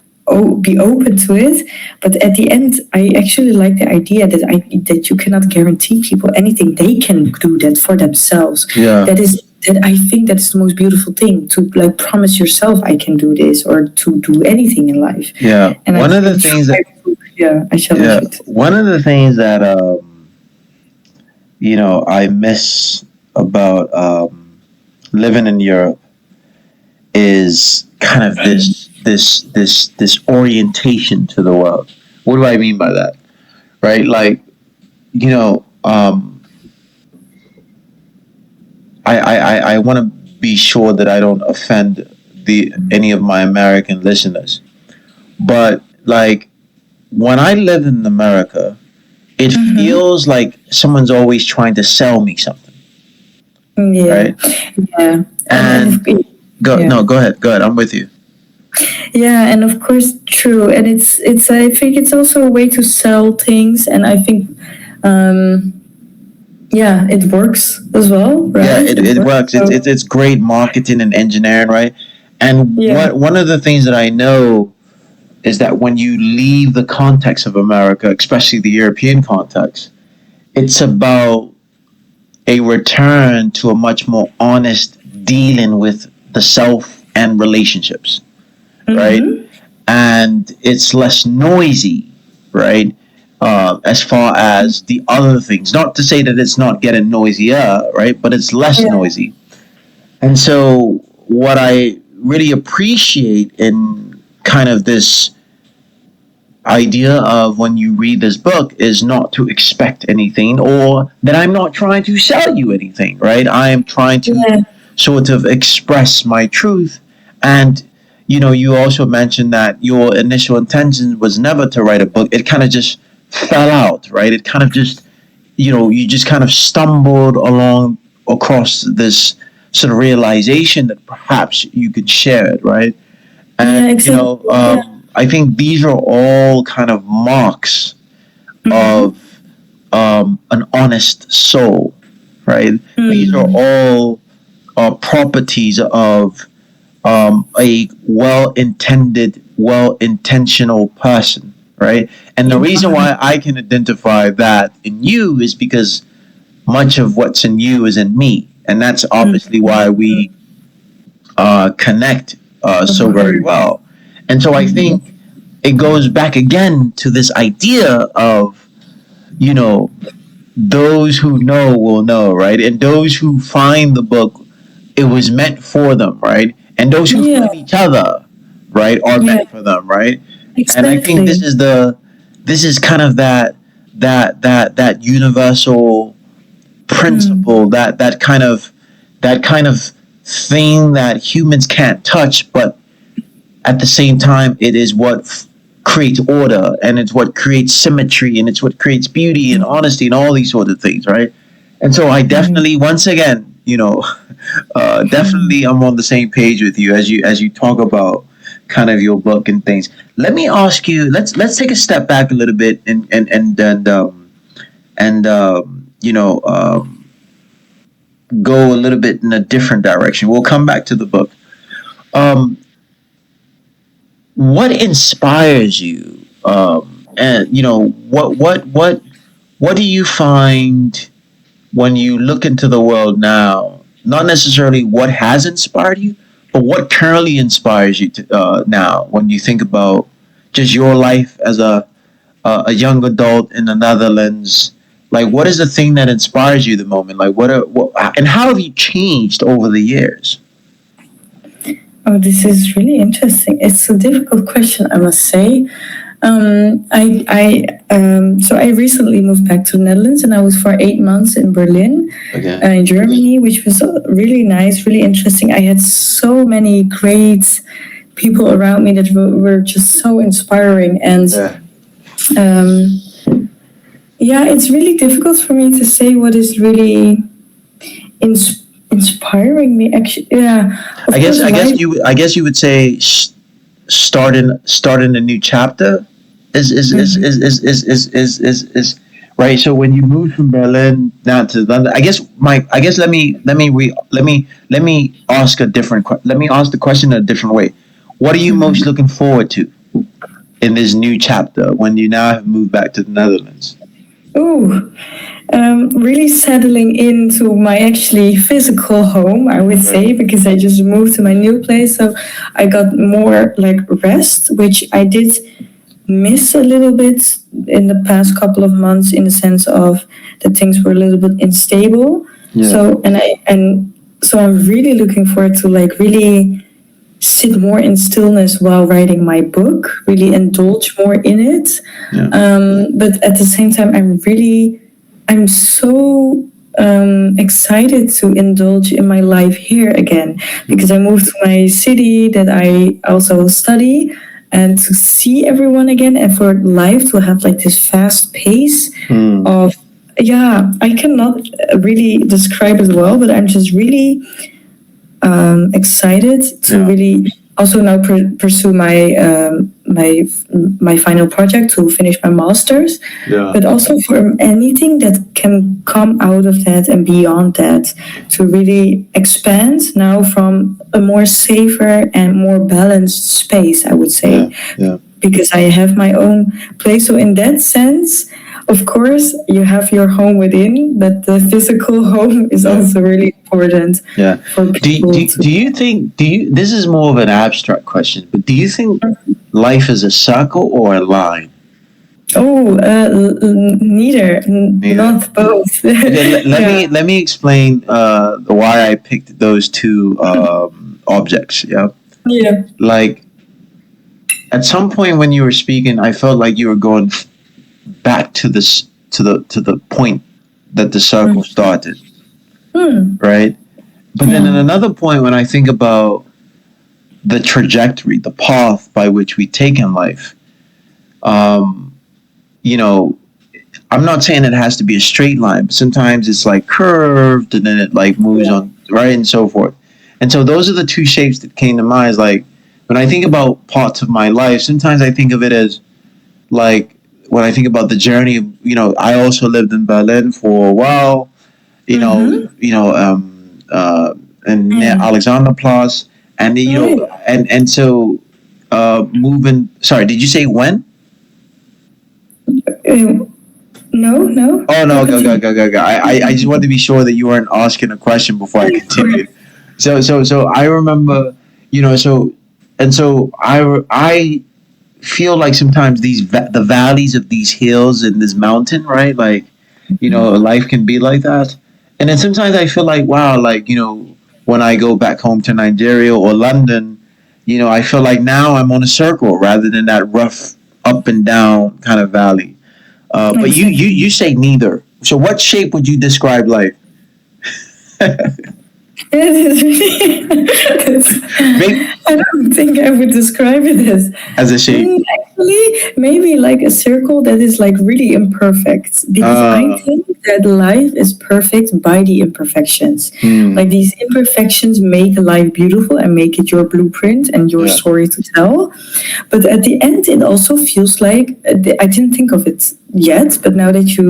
be open to it. But at the end, I actually like the idea that you cannot guarantee people anything. They can do that for themselves. Yeah. That I think that's the most beautiful thing, to like promise yourself I can do this or to do anything in life. Yeah. And I One of the think things that yeah, I challenge yeah, it. one of the things that I miss about living in Europe is kind of this orientation to the world. What do I mean by that? Right? Like, you know, um, I want to be sure that I don't offend the any of my American listeners. But like when I live in America, it Mm-hmm. feels like someone's always trying to sell me something, Yeah, right? yeah, and And yeah, go ahead, go ahead. I'm with you. yeah, and of course, true, and it's. I think it's also a way to sell things, and I think, um, yeah, it works as well, Yeah, right? It it works. works. So It's great marketing and engineering, right? And yeah, one of the things that I know is that when you leave the context of America, especially the European context, it's about a return to a much more honest dealing with the self and relationships, right? Mm-hmm. And it's less noisy, right? As far as the other things, not to say that it's not getting noisier, right? But it's less Yeah. noisy. And so, what I really appreciate in kind of this idea of when you read this book is not to expect anything, or that I'm not trying to sell you anything, right? I am trying to Yeah. sort of express my truth. And you also mentioned that your initial intention was never to write a book. It kind of just fell out, right? It kind of just, you just kind of stumbled along across this sort of realization that perhaps you could share it, right? And Yeah. Exactly. Yeah. I think these are all kind of marks Mm-hmm. of an honest soul, right? These are Mm. all properties of a well-intended, well-intentional person, right? And the reason Yeah. why I can identify that in you is because much of what's in you is in me, and that's obviously Mm. why we connect Of so very course. well. And so I Mm. think it goes back again to this idea of, you know, those who know will know, right? And those who find the book, it was meant for them, right? And those who Yeah. find each other, right, are Yeah. meant for them, right? And I think Exactly. this is kind of that universal Mm. principle, that kind of thing that humans can't touch, but at the same time, it is what creates order, and it's what creates symmetry, and it's what creates beauty and honesty and all these sort of things, right? And so I Mm. definitely, once again, definitely, I'm on the same page with you as you talk about kind of your book and things. Let me ask you. Let's take a step back a little bit and go a little bit in a different direction. We'll come back to the book. Um, what inspires you? And what do you find when you look into the world now? Not necessarily what has inspired you, but what currently inspires you now when you think about just your life as a young adult in the Netherlands. Like, what is the thing that inspires you the moment? Like, and how have you changed over the years? Oh, this is really interesting. It's a difficult question, I must say. So I recently moved back to the Netherlands, and I was for 8 months in Berlin, Okay. in Germany, which was really nice, really interesting. I had so many great people around me that were just so inspiring, and Yeah. um, yeah, it's really difficult for me to say what is really inspiring me. Actually, yeah, of I guess course, I guess life. you would say starting a new chapter Mhm. is right. So when you moved from Berlin down to London, I guess let me ask let me ask the question in a different way. What are you most Mhm. looking forward to in this new chapter when you now have moved back to the Netherlands? Ooh, really settling into my actually physical home, I would Right. say, because I just moved to my new place. So I got more like rest, which I did miss a little bit in the past couple of months, in the sense of that things were a little bit unstable. Yeah. So I'm really looking forward to like really sit more in stillness while writing my book, really indulge more in it. Yeah. But at the same time, I'm so excited to indulge in my life here again, because I moved to my city that I also study, and to see everyone again, and for life to have like this fast pace Mm. of, yeah, I cannot really describe it well, but I'm just really excited to Yeah. really also now pursue my final project to finish my master's, Yeah. but also for anything that can come out of that and beyond that, to really expand now from a more safer and more balanced space, I would Yeah. say, Yeah. because I have my own place. So in that sense, of course, you have your home within, but the physical home is also really important Yeah. for people to. Do you think, this is more of an abstract question, but do you think life is a circle or a line? Oh, neither, Neither. not both. Okay, Yeah, let me explain why I picked those two objects. Yeah, yeah. like at some point when you were speaking, I felt like you were going back to this to the point that the circle started, Hmm. right? But then at Yeah. another point, when I think about the trajectory, the path by which we take in life, um, you know, I'm not saying it has to be a straight line, but sometimes it's like curved and then it like moves on, right, and so forth. And so those are the two shapes that came to mind. Is like when I think about parts of my life, sometimes I think of it as like when I think about the journey. I also lived in Berlin for a while. You know, Mm-hmm. and near Yeah. Alexanderplatz, and Right. and so moving. Sorry, did you say when? No, no. Oh no, go go Continue. go go go. I just wanted to be sure that you weren't asking a question before I Of course. continued. So I remember, so and so I feel like sometimes the valleys of these hills and this mountain, right? Like, life can be like that. And then sometimes I feel like, wow, like, when I go back home to Nigeria or London, I feel like now I'm on a circle rather than that rough up and down kind of valley. But you Exactly. say neither. So what shape would you describe life? Maybe I don't think I would describe it as. as a shape. Actually, maybe like a circle that is like really imperfect, because I Uh, think that life is perfect by the imperfections. hmm, Like these imperfections make life beautiful and make it your blueprint and your yeah. story to tell. But at the end, it also feels like I didn't think of it yet, but now that you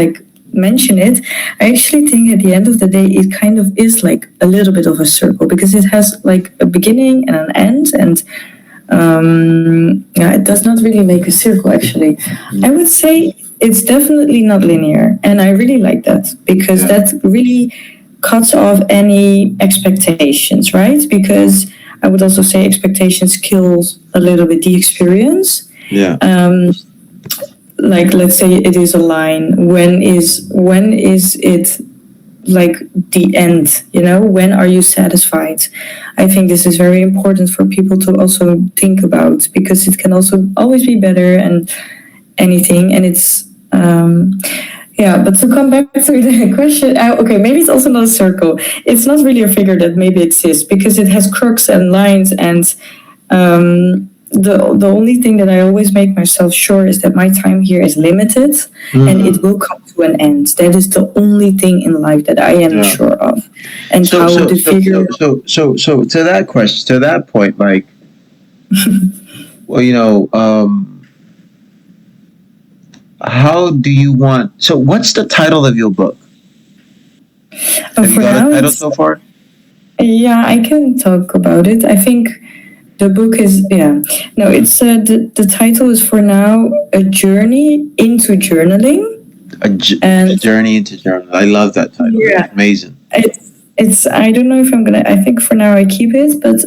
like mention it, I actually think at the end of the day, it kind of is like a little bit of a circle because it has like a beginning and an end, and yeah, it does not really make a circle. Actually, I would say it's definitely not linear, and I really like that because Yeah. that really cuts off any expectations, right? Because I would also say expectations kills a little bit the experience. Yeah. Like let's say it is a line, when is it like the end, when are you satisfied? I think this is very important for people to also think about because it can also always be better and anything, and it's yeah. But to come back to the question, okay, maybe it's also not a circle. It's not really a figure that maybe exists because it has crooks and lines, and the only thing that I always make myself sure is that my time here is limited and it will come to an end. That is the only thing in life that I am Yeah. sure of. And So how so the so figure. so so so so to that question, to that point, like, well, how do you want? So what's the title of your book? Have you For got a now, title it's so far? yeah, I can talk about it. I think the book is yeah. No, it's the title is for now a journey into journaling, A and journey into journal. I love that title. That's yeah, amazing. it's I don't know if I'm gonna. I think for now I keep it, but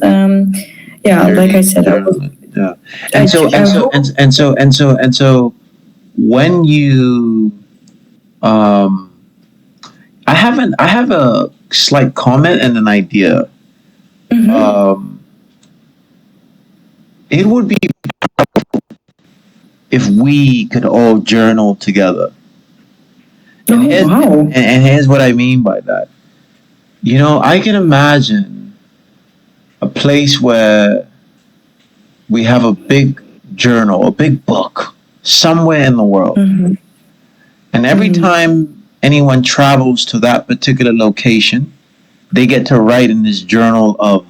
yeah, like Journey I into said, journaling. Yeah. I, And so I and so hope. and and so and so and so when you um I have a slight comment and an idea. Mhm. Um it would be if we could all journal together. And Oh wow. here's what I mean by that. I can imagine a place where we have a big journal, a big book somewhere in the world. Mhm. And every Mhm. time anyone travels to that particular location, they get to write in this journal of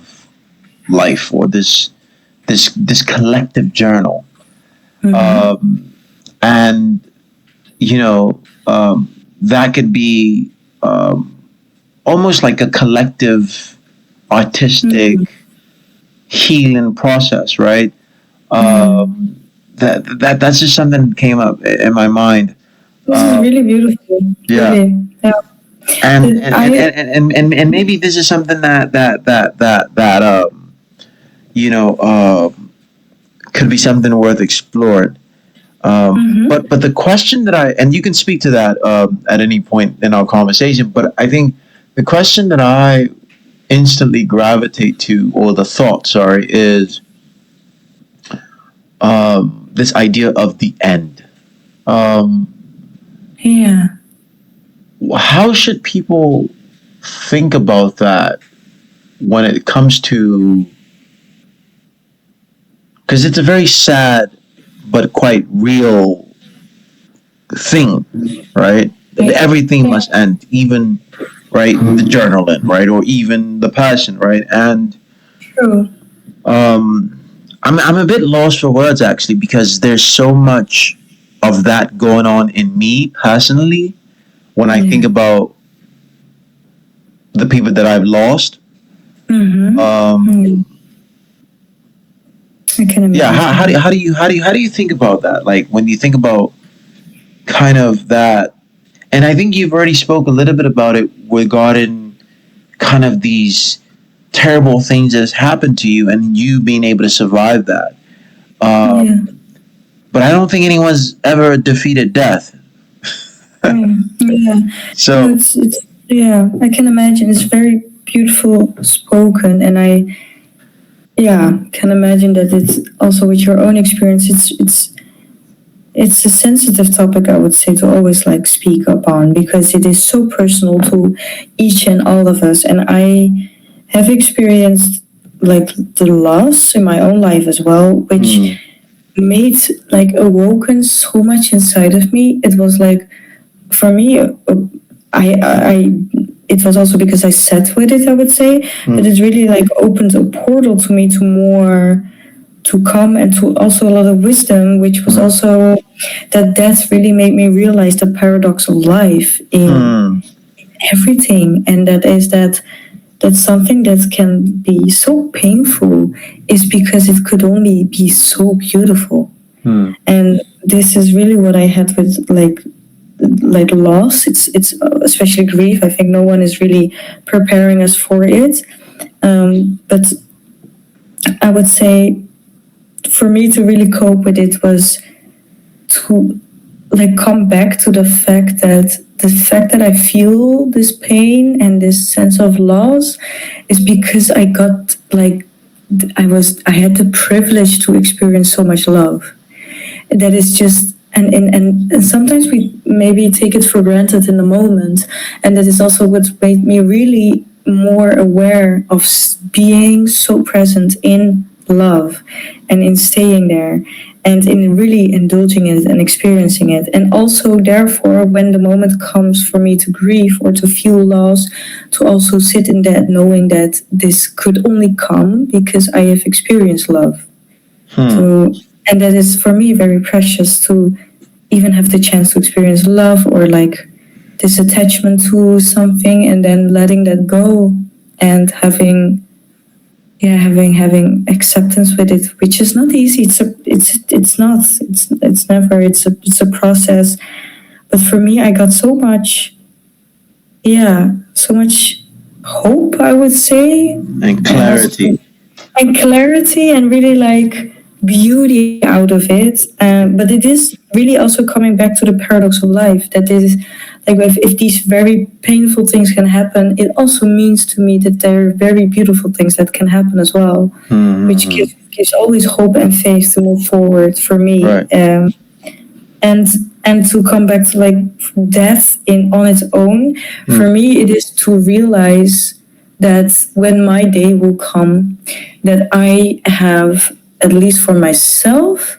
life or this collective journal. Mhm. And that could be almost like a collective artistic Mhm. healing process, right? Mhm. That's just something that came up in my mind. This is really beautiful. Yeah, Really. Yeah. and It, I and maybe this is something that you know could be something worth exploring. mhm. But the question that I, and you can speak to that at any point in our conversation, but I think the question that I instantly gravitate to, or the thought, sorry, is this idea of the end. Um, Yeah. how should people think about that when it comes to, because it's a very sad but quite real thing, right? Yeah. Everything Yeah. must end, even right the journaling, right, or even the passion, right? And True. um, I'm a bit lost for words actually because there's so much of that going on in me personally when I think Yeah. about the people that I've lost. Mm-hmm. Um, Mm. I can yeah, imagine. how do you think about that? Like when you think about kind of that, and I think you've already spoke a little bit about it regarding kind of these terrible things that has happened to you and you being able to survive that. Yeah. But I don't think anyone's ever defeated death. Mm. Yeah. No, So, it's yeah. I can imagine. It's very beautiful spoken, and I yeah can imagine that it's also with your own experience. It's a sensitive topic, I would say, to always like speak up on because it is so personal to each and all of us. And I have experienced like the loss in my own life as well, which mm, made like awoken so much inside of me. It was like for me, I it was also because I sat with it. I would say that mm, it really like opened a portal to me to more to come and to also a lot of wisdom, which was mm, also that death really made me realize the paradox of life in mm, everything, and that is that something that can be so painful is because it could only be so beautiful. mm, And this is really what I had with like loss. It's especially grief. I think no one is really preparing us for it. But I would say for me to really cope with it was to like come back to the fact that I feel this pain and this sense of loss is because I got like I had the privilege to experience so much love. That is just and sometimes we maybe take it for granted in the moment, and that is also what made me really more aware of being so present in love and in staying there and in really indulging it and experiencing it. And also therefore when the moment comes for me to grieve or to feel loss, to also sit in that knowing that this could only come because I have experienced love. hmm, So, and that is for me very precious to even have the chance to experience love or like this attachment to something and then letting that go and having acceptance with it, which is not easy. It's never it's a process. But for me, I got so much hope, I would say, and and also clarity. and clarity and really like beauty out of it. But it is really also coming back to the paradox of life that is like if these very painful things can happen, it also means to me that there are very beautiful things that can happen as well, which Mm-hmm. gives always hope and faith to move forward for me. Right. And and to come back to like death in on its own, for Mm, me it is to realize that when my day will come, that I have, at least for myself,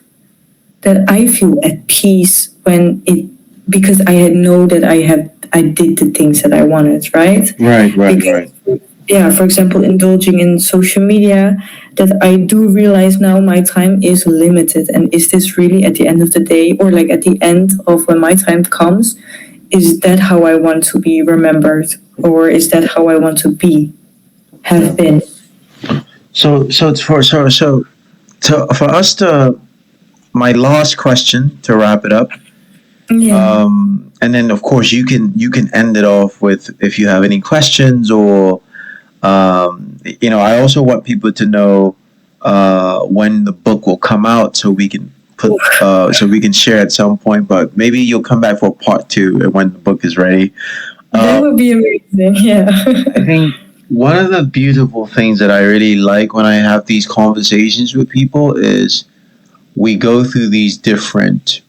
that I feel at peace when it because I know that I did the things that I wanted, right? right. Right. Because Right. yeah, for example, indulging in social media, that I do realize now my time is limited. And is this really at the end of the day, or like at the end of when my time comes, is that how I want to be remembered? Or is that how I want to have Yeah. been? So it's for us to, my last question to wrap it up. Yeah. and then of course you can end it off with if you have any questions or I also want people to know when the book will come out so we can so we can share at some point. But maybe you'll come back for part two when the book is ready. That would be amazing. Yeah. I think one of the beautiful things that I really like when I have these conversations with people is we go through these different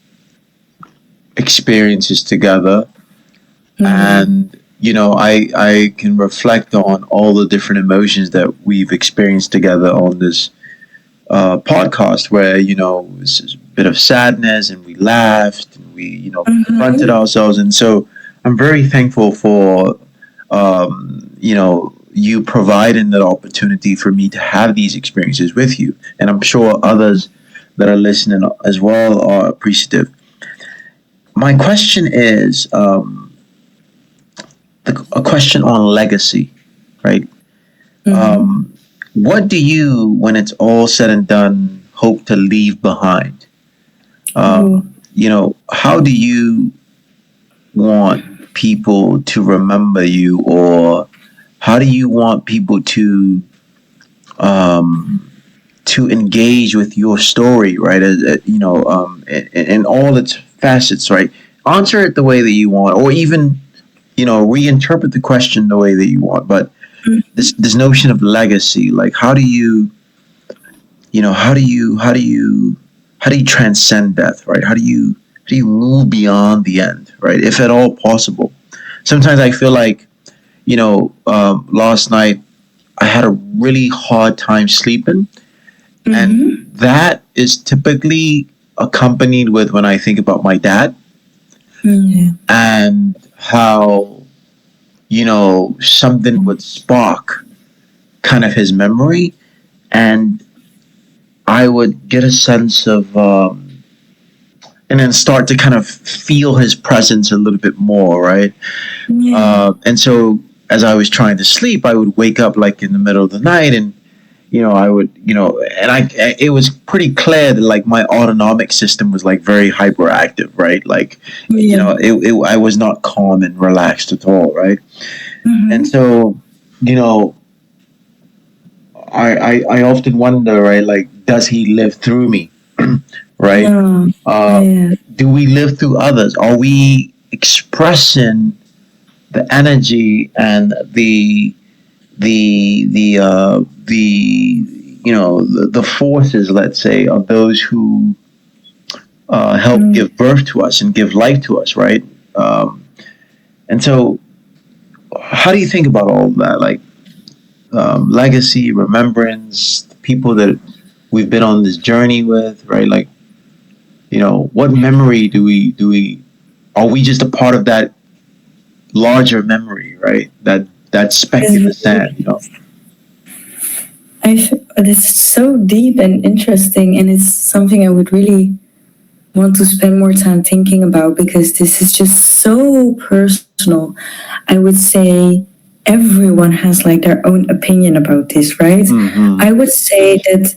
experiences together, and I can reflect on all the different emotions that we've experienced together on this podcast, where it's a bit of sadness and we laughed and we confronted ourselves, and so I'm very thankful for you providing that opportunity for me to have these experiences with you, and I'm sure others that are listening as well are appreciative. My question is a question on legacy, right? What do you, when it's all said and done, hope to leave behind? How do you want people to remember you, or how do you want people to engage with your story, right? In all its facets, right? Answer it the way that you want, or even reinterpret the question the way that you want. But this notion of legacy, like how do you transcend death, right? How do you move beyond the end, right? If at all possible. Sometimes I feel like last night I had a really hard time sleeping, and that is typically accompanied with when I think about my dad and how something would spark kind of his memory, and I would get a sense of and then start to kind of feel his presence a little bit more, right? And so as I was trying to sleep, I would wake up like in the middle of the night, and I would, and it was pretty clear that like my autonomic system was like very hyperactive, right? Like, I was not calm and relaxed at all, right? And so, I often wonder, right? Like, does he live through me, right? Do we live through others? Are we expressing the energy and the forces, let's say, of those who help give birth to us and give life to us, right? And so, how do you think about all of that? Like legacy, remembrance, the people that we've been on this journey with, right? Like, what memory do we? Are we just a part of that larger memory, right? That speck in the sand, It's so deep and interesting, and it's something I would really want to spend more time thinking about, because this is just so personal. I would say everyone has like their own opinion about this, right? I would say that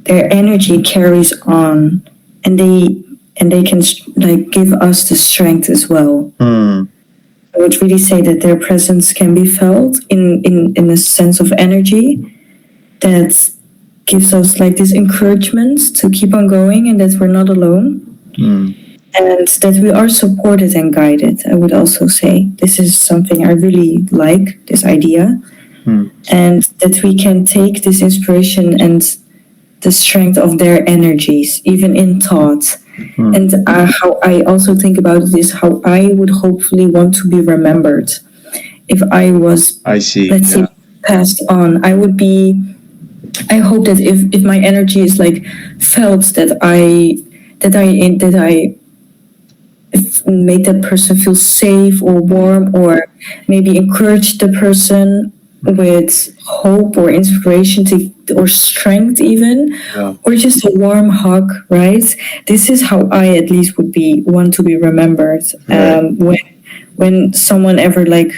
their energy carries on, and they can like give us the strength as well. I would really say that their presence can be felt in a sense of energy that gives us like this encouragement to keep on going, and that we're not alone, and that we are supported and guided. I would also say this is something I really like, this idea, and that we can take this inspiration and the strength of their energies, even in thought. And how I also think about it is how I would hopefully want to be remembered if I was, let's say, passed on. I hope that if my energy is like felt, that I make that person feel safe or warm, or maybe encourage the person with hope or inspiration or strength even, or just a warm hug, right? This is how I at least would want to be remembered, when someone ever like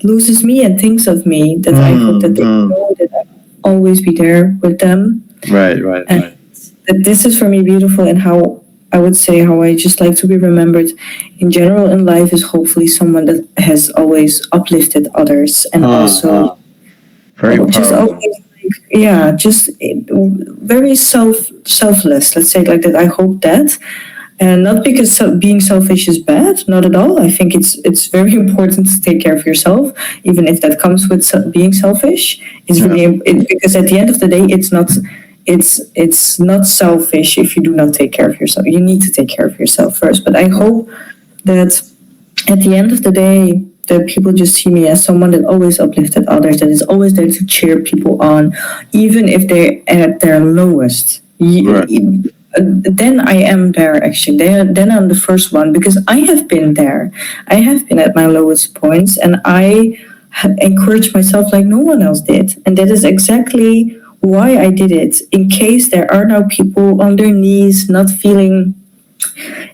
loses me and thinks of me, that I hope that they know that I'll always be there with them. Right. That this is for me beautiful, and how I would say how I just like to be remembered in general in life is hopefully someone that has always uplifted others and also Very just powerful. always yeah just very selfless, let's say it like that. I hope that, and not because being selfish is bad, not at all. I think it's very important to take care of yourself, even if that comes with being selfish. It's Yeah. really because at the end of the day, it's not selfish if you do not take care of yourself. You need to take care of yourself first. But I hope that at the end of the day, that people just see me as someone that always uplifted others, that is always there to cheer people on, even if they're at their lowest. Right. Then I am there actually. Then I'm the first one because I have been there. I have been at my lowest points, and I encouraged myself like no one else did, and that is exactly why I did it. In case there are now people on their knees, not feeling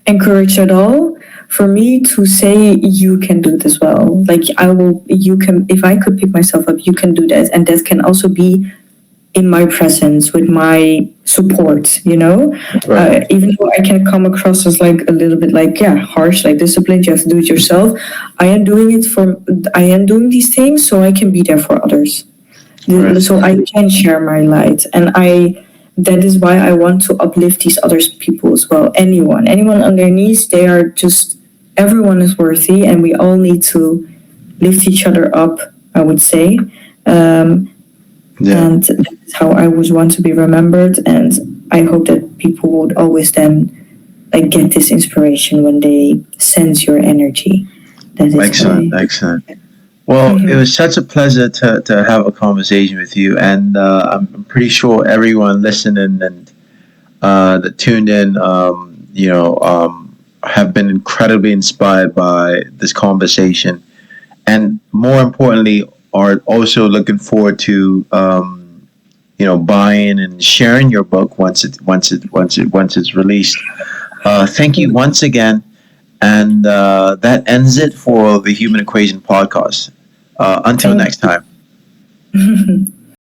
encouraged at all, for me to say you can do it as well. Like I will, you can. If I could pick myself up, you can do that, and that can also be in my presence with my support, you know. Right. Even though I can come across as like a little bit like yeah harsh, like disciplined, you have to do it yourself. I am doing it for, I am doing these things so I can be there for others, Right. so I can share my light. And I, that is why I want to uplift these other people as well. Anyone on their knees, they are just, everyone is worthy, and we all need to lift each other up, I would say. Yeah. And that's how I would want to be remembered. And I hope that people would always then like get this inspiration when they sense your energy. That is Excellent. why. Excellent. Well, it was such a pleasure to have a conversation with you, and I'm pretty sure everyone listening and that tuned in, have been incredibly inspired by this conversation, and more importantly, are also looking forward to buying and sharing your book once it's released. Thank you once again, and that ends it for the Human Equation podcast. Until Thank next time.